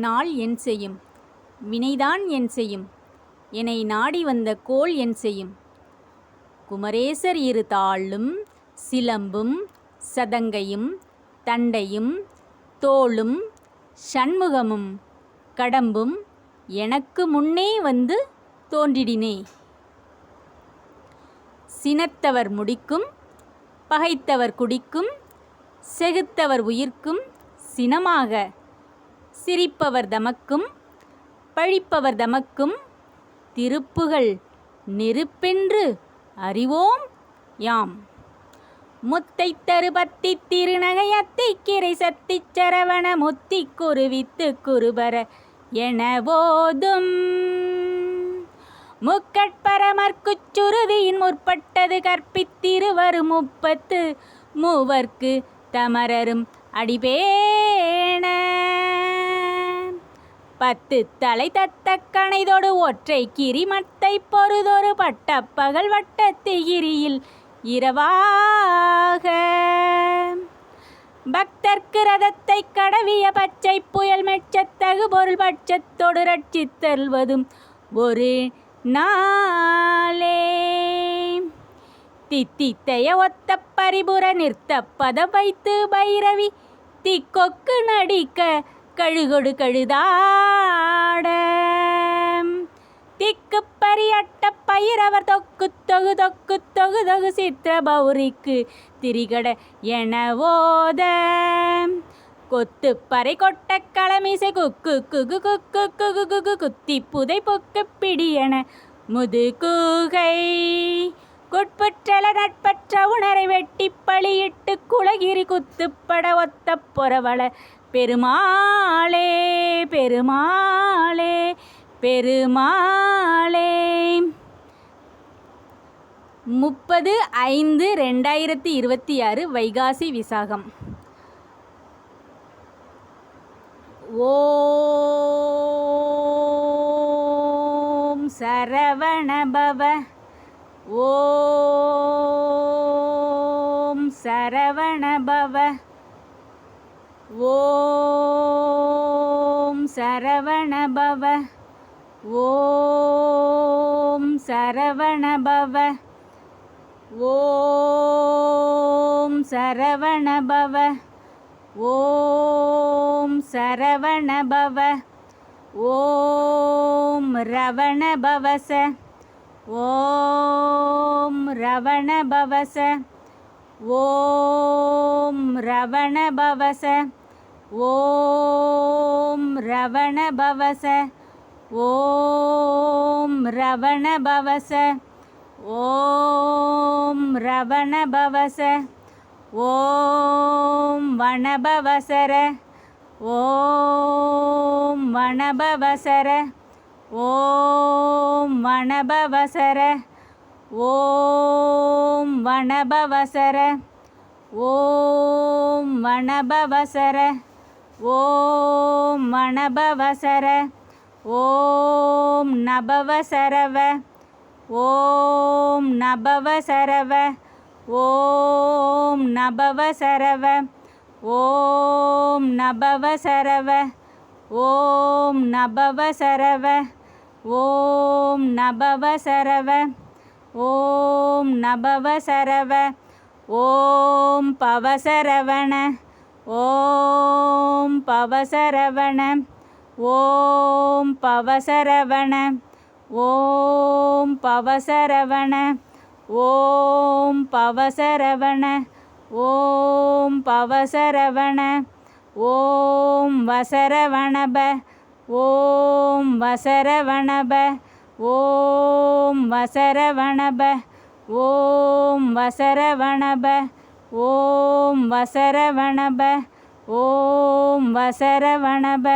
நாள் என் செய்யும் வினைதான் என் செய்யும் என்னை நாடி வந்த கோள் என் செய்யும். குமரேசர் இரு தாளும் சிலம்பும் சதங்கையும் தண்டையும் தோளும் சண்முகமும் கடம்பும் எனக்கு முன்னே வந்து தோன்றிடினே. சினத்தவர் முடிக்கும் பகைத்தவர் குடிக்கும் செகுத்தவர் உயிர்க்கும் சினமாக சிரிப்பவர் தமக்கும் பழிப்பவர் தமக்கும் திருப்புகள் நெருப்பென்று அறிவோம் யாம். முத்தை தருபத்தி திருநகையத்தை கிரை சத்தி சரவண முத்தி குருவித்து குருபர என போதும் முக்கட்பரமர்க்குச்சுருதியின் முற்பட்டது கற்பித்திருவரு முப்பத்து மூவர்க்கு தமரரும் அடிபேண. பத்து தலை தத்த கணைதொடு ஒற்றை கிரிமத்தை பொறுதொரு பட்டப்பகல் வட்டத்திகிரியில் இரவாக பக்தர்க்கு ரதத்தை கடவிய பச்சை புயல் மெச்சத்தகு பொருள் பட்சத்தொடு ரட்சித்தல்வதும் ஒரு நாளே. தித்தித்தைய ஒத்த பரிபுர நிறுத்த பதம் வைத்து பைரவி திக்கொக்கு நடிக்க கழுகொடு கழுதாட திக்கு பரியட்ட பயிரவர் தொக்கு தொகு தொக்கு தொகு தொகு சித்திர பௌரிக்கு திரிகட என ஓத கொத்து பறை கொட்ட களமிசை குக்கு குகு குக்கு குகு குகு குத்தி புதை பொக்கு பிடியன முது கூகை குட்புற்றல நட்பற்ற உணரை வெட்டி பழியிட்டு குலகிரி குத்துப்பட ஒத்த பொறவள பெருமாளே பெருமாளே பெருமாளே. 30/5/2026 வைகாசி விசாகம். ஓம் சரவணபவ ஓம் சரவணபவ ஓம் சரவணபவ ஓம் சரவணபவ ஓம் சரவணபவ ஓம் சரவணபவ ஓம் ரவணபவச ஓம் ரவணபவச ஓம் ரவணபவச ஓம் ரவணபவச ஓம் ரவணபவச ஓம் ரவணபவச ஓம் வனபவசர ஓம் வனபவசர ஓம் வனபவசர ஓம் வனபவசர ஓம் வனபவசர ஓம் வனபவசர ஓம் நபவசரவ ஓம் நபவசரவ ஓம் நபவசரவ ஓம் நபவசரவ ஓம் நபவசரவ ஓம் நபவசரவ ஓம் நபவசரவ ஓம் பவசரவண ஓம் பவசரவண ஓம் பவசரவண ஓம் பவசரவண ஓம் பவசரவண ஓம் பவசரவண ஓம் வசரவணப ஓம் வசரவணப ஓம் வசரவணப ஓம் வசரவணப ஓம் வசரவணப ஓம் வசரவணப